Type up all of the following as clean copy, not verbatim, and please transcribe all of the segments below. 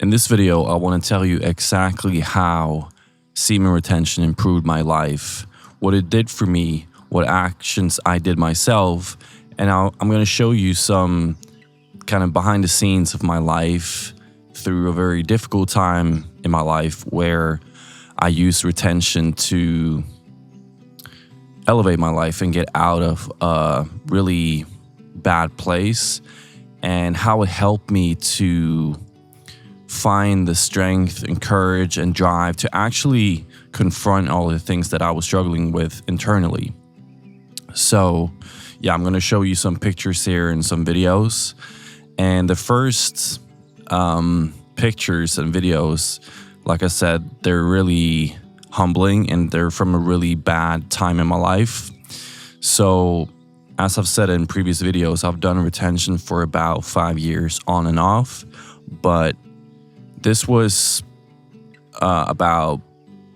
In this video, I want to tell you exactly how semen retention improved my life, what it did for me, what actions I did myself, and I'm going to show you some kind of behind the scenes of my life through a very difficult time in my life where I used retention to elevate my life and get out of a really bad place, and how it helped me to find the strength and courage and drive to actually confront all the things that I was struggling with internally. So yeah, I'm going to show you some pictures here and some videos. And the first pictures and videos, like I said, they're really humbling and they're from a really bad time in my life. So as I've said in previous videos, I've done retention for about 5 years on and off, but this was about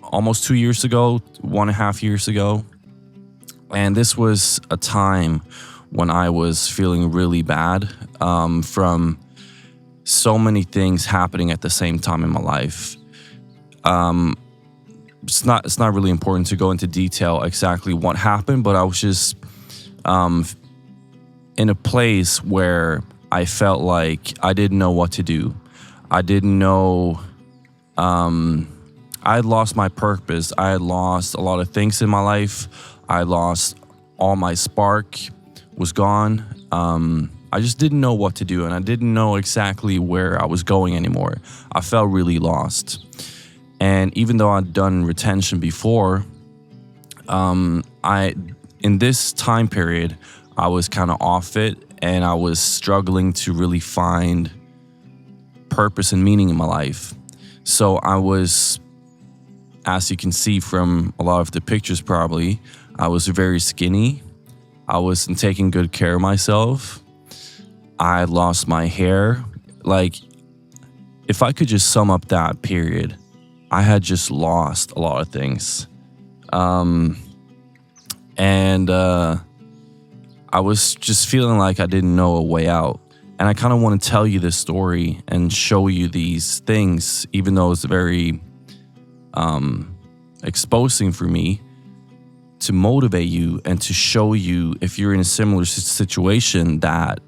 almost 2 years ago, 1.5 years ago. And this was a time when I was feeling really bad from so many things happening at the same time in my life. It's not really important to go into detail exactly what happened, but I was just in a place where I felt like I didn't know what to do. I didn't know, I had lost my purpose. I had lost a lot of things in my life. I lost all my spark was gone. I just didn't know what to do, and I didn't know exactly where I was going anymore. I felt really lost. And even though I'd done retention before, in this time period, I was kind of off it, and I was struggling to really find purpose and meaning in my life. So I was, as you can see from a lot of the pictures probably, I was very skinny. I wasn't taking good care of myself. I lost my hair. Like, if I could just sum up that period, I had just lost a lot of things. And I was just feeling like I didn't know a way out. And I kind of want to tell you this story and show you these things, even though it's very exposing for me, to motivate you and to show you, if you're in a similar situation, that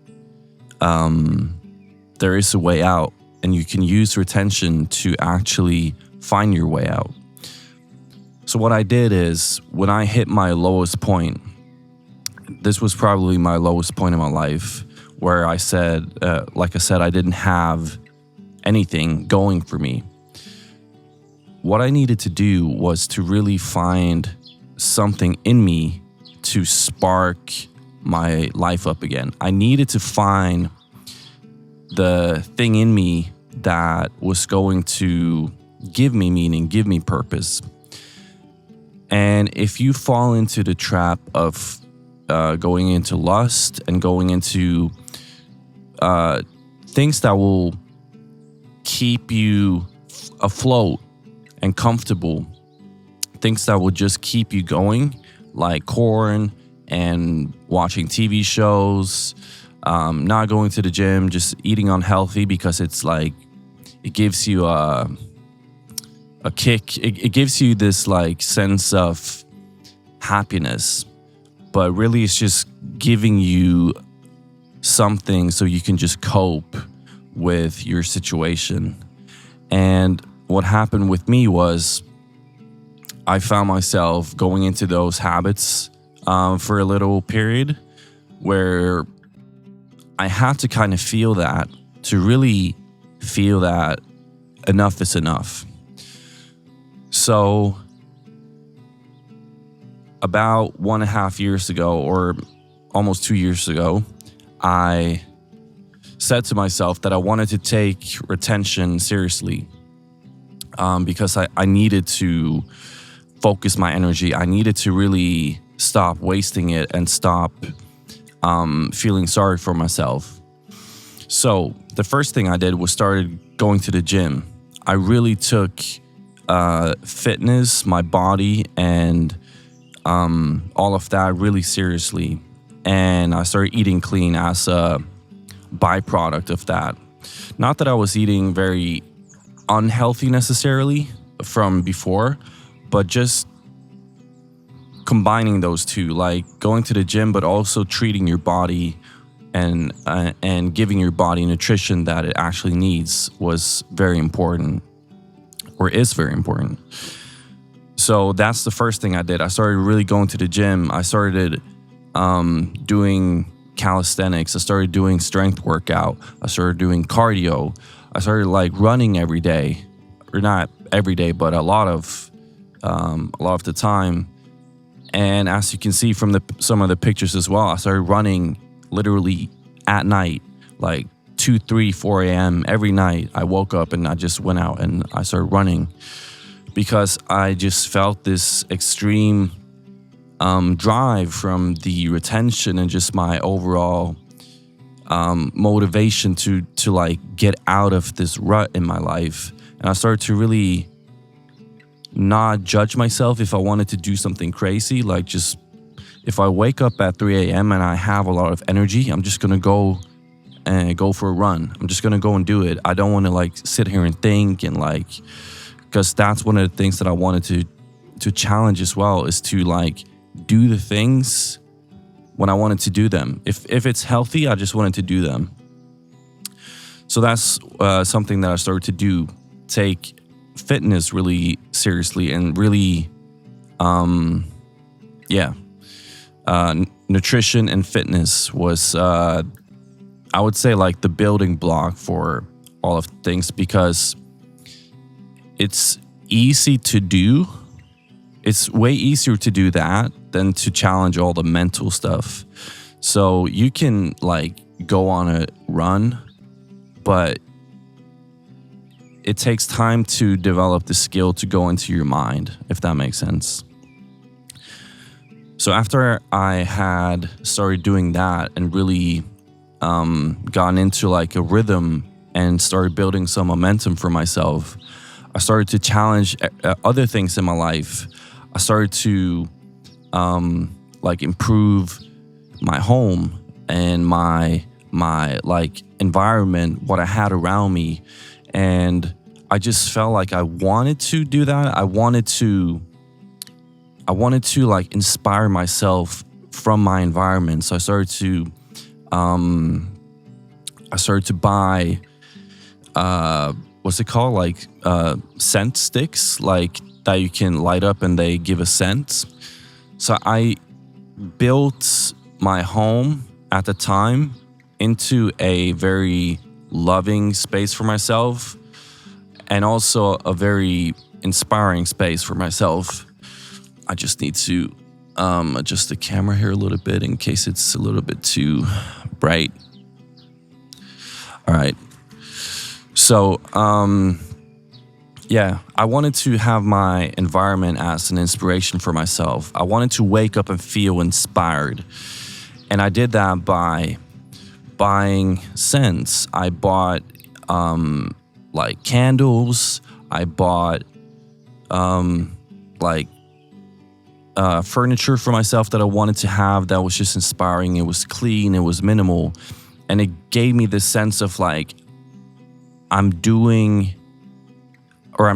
there is a way out, and you can use retention to actually find your way out. So what I did is, when I hit my lowest point, this was probably my lowest point in my life, where I said, like I said, I didn't have anything going for me. What I needed to do was to really find something in me to spark my life up again. I needed to find the thing in me that was going to give me meaning, give me purpose. And if you fall into the trap of going into lust and going into things that will keep you afloat and comfortable, things that will just keep you going, like corn and watching TV shows, not going to the gym, just eating unhealthy because it's like, it gives you a kick. It gives you this like sense of happiness, but really it's just giving you something so you can just cope with your situation. And what happened with me was, I found myself going into those habits for a little period where I had to kind of feel that, to really feel that enough is enough. So about 1.5 years ago, or almost 2 years ago, I said to myself that I wanted to take retention seriously, because I needed to focus my energy. I needed to really stop wasting it and stop feeling sorry for myself. So the first thing I did was started going to the gym. I really took fitness, my body, and all of that really seriously. And I started eating clean as a byproduct of that. Not that I was eating very unhealthy necessarily from before, but just combining those two, like going to the gym, but also treating your body and giving your body nutrition that it actually needs was very important, or is very important. So that's the first thing I did. I started really going to the gym. I started doing calisthenics. I started doing strength workout. I started doing cardio. I started like running every day, or not every day, but a lot of the time. And as you can see from some of the pictures as well, I started running literally at night, like 2, 3, 4 a.m. every night. I woke up and I just went out and I started running because I just felt this extreme drive from the retention and just my overall motivation to like get out of this rut in my life. And I started to really not judge myself if I wanted to do something crazy. Like, just if I wake up at 3 a.m. and I have a lot of energy, I'm just gonna go for a run. I'm just gonna go and do it. I don't want to like sit here and think and like, because that's one of the things that I wanted to challenge as well, is to like do the things when I wanted to do them. If it's healthy, I just wanted to do them. So that's something that I started to do. Take fitness really seriously and really, nutrition and fitness was, I would say, like the building block for all of things, because it's easy to do. It's way easier to do that than to challenge all the mental stuff. So you can like go on a run, but it takes time to develop the skill to go into your mind, if that makes sense. So after I had started doing that and really gotten into like a rhythm and started building some momentum for myself, I started to challenge other things in my life. I started to like improve my home and my like environment, what I had around me. And I just felt like I wanted to do that. I wanted to like inspire myself from my environment. So I started to buy what's it called? Like scent sticks, like that you can light up and they give a scent. So I built my home at the time into a very loving space for myself, and also a very inspiring space for myself. I just need to adjust the camera here a little bit in case it's a little bit too bright. All right. So, I wanted to have my environment as an inspiration for myself. I wanted to wake up and feel inspired. And I did that by buying scents. I bought like candles. I bought furniture for myself that I wanted to have that was just inspiring. It was clean, it was minimal. And it gave me this sense of like, I'm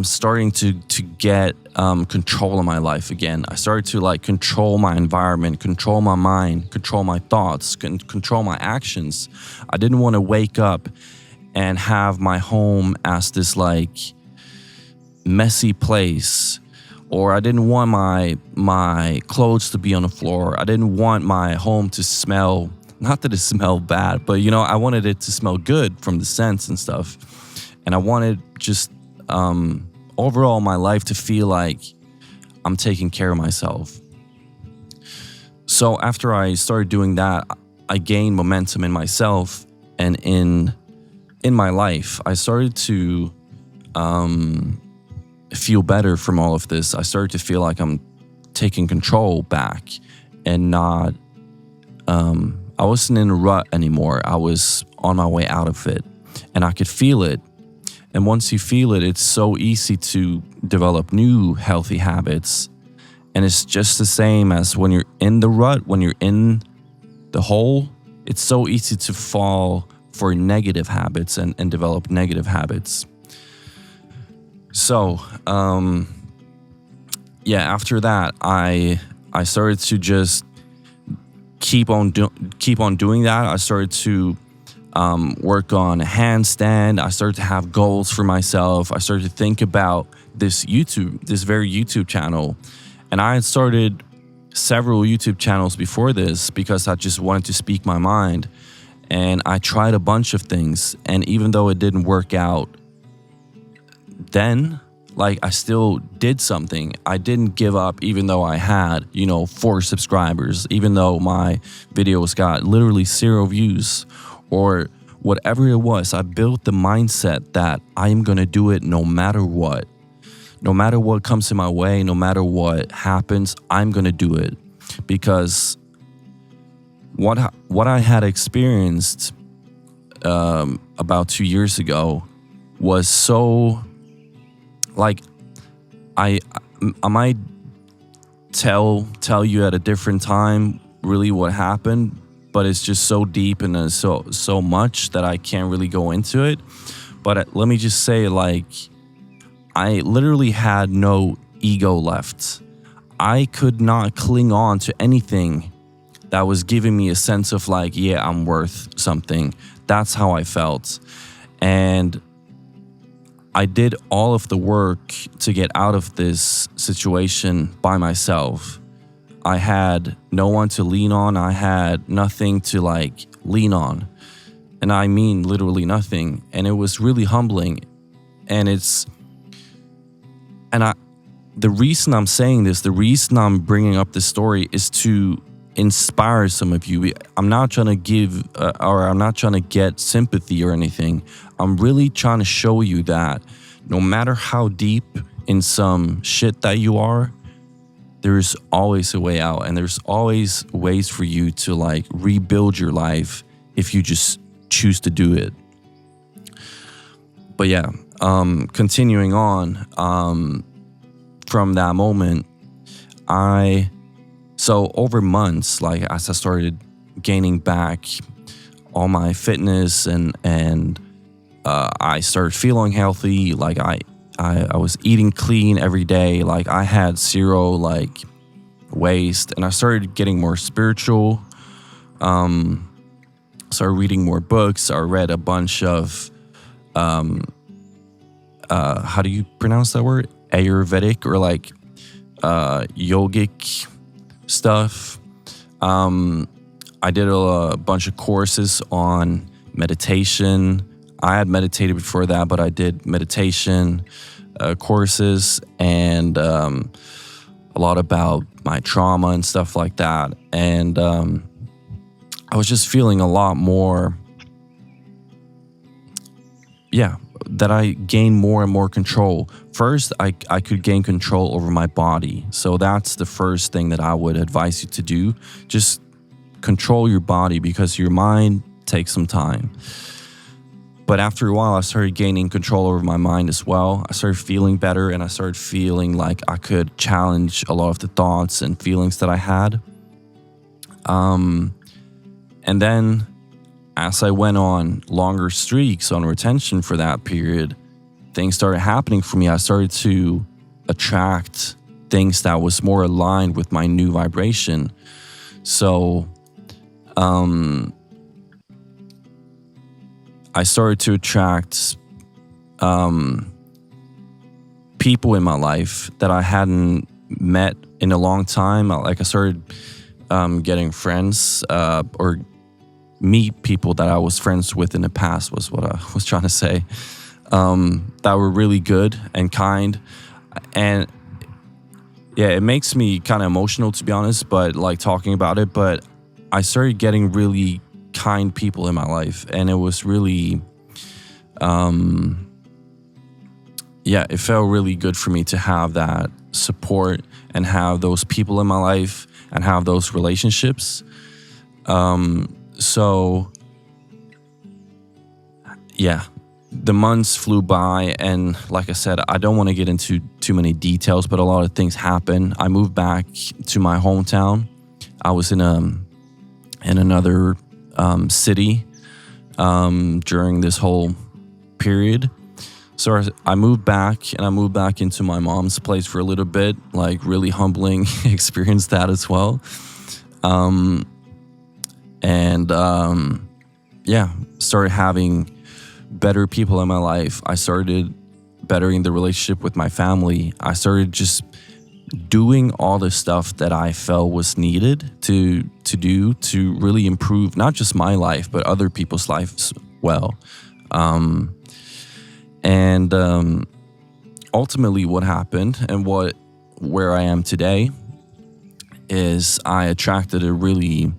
starting to get control of my life again. I started to like control my environment, control my mind, control my thoughts, control my actions. I didn't want to wake up and have my home as this like messy place, or I didn't want my clothes to be on the floor. I didn't want my home to smell, not that it smelled bad, but you know, I wanted it to smell good from the scents and stuff. And I wanted just overall my life to feel like I'm taking care of myself. So after I started doing that, I gained momentum in myself and in my life. I started to feel better from all of this. I started to feel like I'm taking control back and not, I wasn't in a rut anymore. I was on my way out of it and I could feel it. And once you feel it, it's so easy to develop new healthy habits. And it's just the same as when you're in the rut, when you're in the hole, it's so easy to fall for negative habits and develop negative habits. So, yeah, after that, I started to just keep on doing that. I started to work on a handstand. I started to have goals for myself. I started to think about this very YouTube channel. And I had started several YouTube channels before this because I just wanted to speak my mind. And I tried a bunch of things. And even though it didn't work out then, like, I still did something. I didn't give up even though I had, 4 subscribers, even though my videos got literally 0 views or whatever it was. I built the mindset that I am going to do it no matter what. No matter what comes in my way, no matter what happens, I'm going to do it. Because what I had experienced about 2 years ago was so, like, I might tell you at a different time really what happened, but it's just so deep and so much that I can't really go into it. But let me just say, like, I literally had no ego left. I could not cling on to anything that was giving me a sense of, like, yeah, I'm worth something. That's how I felt. And I did all of the work to get out of this situation by myself. I had no one to lean on. I had nothing to, like, lean on. And I mean literally nothing. And it was really humbling. And the reason I'm saying this, the reason I'm bringing up this story is to inspire some of you. I'm not trying to give or I'm not trying to get sympathy or anything. I'm really trying to show you that no matter how deep in some shit that you are, there's always a way out, and there's always ways for you to, like, rebuild your life if you just choose to do it. But yeah, continuing on, from that moment, so over months, like, as I started gaining back all my fitness and I started feeling healthy, like I was eating clean every day, like I had 0, like, waste, and I started getting more spiritual, started reading more books. I read a bunch of, how do you pronounce that word? Ayurvedic or, like, yogic stuff. I did a bunch of courses on meditation. I had meditated before that, but I did meditation courses and a lot about my trauma and stuff like that. And I was just feeling a lot more, that I gained more and more control. First, I could gain control over my body. So that's the first thing that I would advise you to do. Just control your body, because your mind takes some time. But after a while, I started gaining control over my mind as well. I started feeling better, and I started feeling like I could challenge a lot of the thoughts and feelings that I had. And then as I went on longer streaks on retention for that period, things started happening for me. I started to attract things that was more aligned with my new vibration. So, I started to attract people in my life that I hadn't met in a long time. Like, I started getting friends or meet people that I was friends with in the past, was what I was trying to say, that were really good and kind. And yeah, it makes me kind of emotional, to be honest, but, like, talking about it. But I started getting really kind people in my life, and it was really, it felt really good for me to have that support and have those people in my life and have those relationships. So yeah, the months flew by, and like I said, I don't want to get into too many details, but a lot of things happened. I moved back to my hometown. I was in another city during this whole period. So I moved back, and I moved back into my mom's place for a little bit, like really humbling experience that as well. And yeah, started having better people in my life. I started bettering the relationship with my family. I started just doing all the stuff that I felt was needed to do to really improve not just my life but other people's lives as well. And ultimately, what happened and where I am today is I attracted a really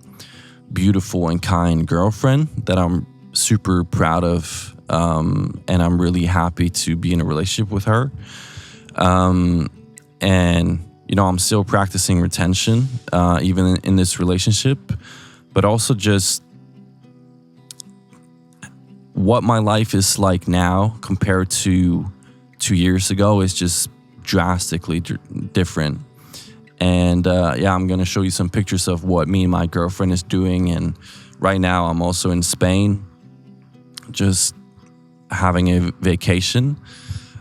beautiful and kind girlfriend that I'm super proud of, and I'm really happy to be in a relationship with her. And I'm still practicing retention, even in this relationship, but also just what my life is like now compared to 2 years ago is just drastically different. And I'm going to show you some pictures of what me and my girlfriend is doing. And right now I'm also in Spain, just having a vacation.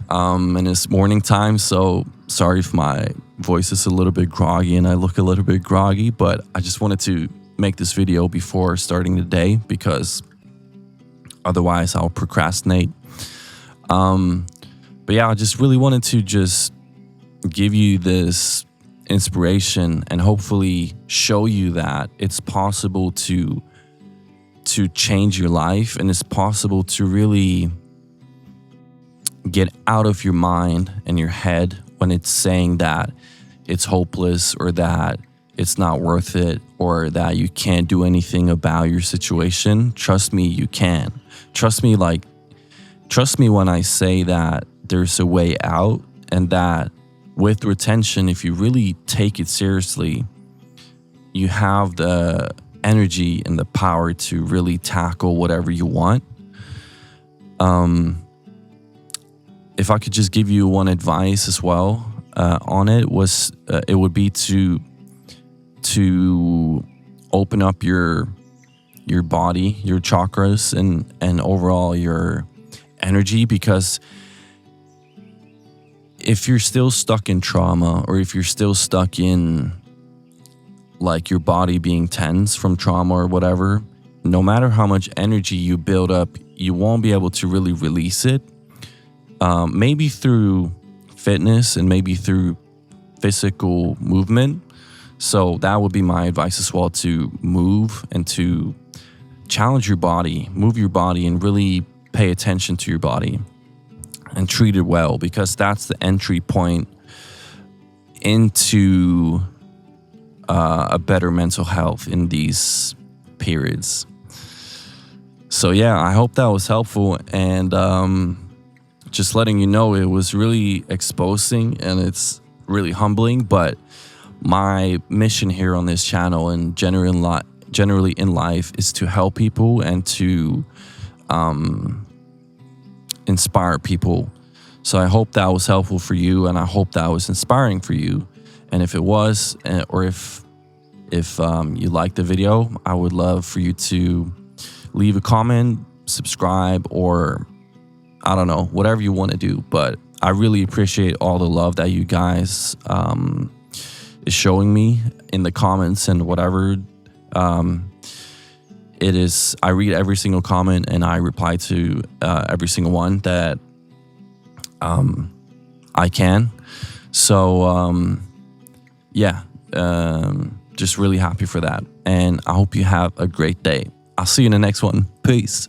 And it's morning time, so sorry if my voice is a little bit groggy and I look a little bit groggy, but I just wanted to make this video before starting the day because otherwise I'll procrastinate. But yeah, I just really wanted to just give you this inspiration and hopefully show you that it's possible to change your life, and it's possible to really get out of your mind and your head when it's saying that it's hopeless or that it's not worth it or that you can't do anything about your situation. Trust me, you can. Trust me when I say that there's a way out, and that with retention, if you really take it seriously, you have the energy and the power to really tackle whatever you want. If I could just give you one advice as well on it, it would be to open up your body, your chakras, and overall your energy, because if you're still stuck in trauma, or if you're still stuck in like your body being tense from trauma or whatever, no matter how much energy you build up, you won't be able to really release it. Maybe through fitness and maybe through physical movement. So that would be my advice as well, to move and to challenge your body, move your body, and really pay attention to your body and treat it well, because that's the entry point into a better mental health in these periods. So yeah, I hope that was helpful, and just letting you know it was really exposing and it's really humbling, but my mission here on this channel and generally in life is to help people and to inspire people. So I hope that was helpful for you, and I hope that was inspiring for you. And if it was, or if you liked the video, I would love for you to leave a comment, subscribe, or I don't know, whatever you want to do. But I really appreciate all the love that you guys is showing me in the comments and whatever. It is, I read every single comment and I reply to every single one that I can. So just really happy for that. And I hope you have a great day. I'll see you in the next one. Peace.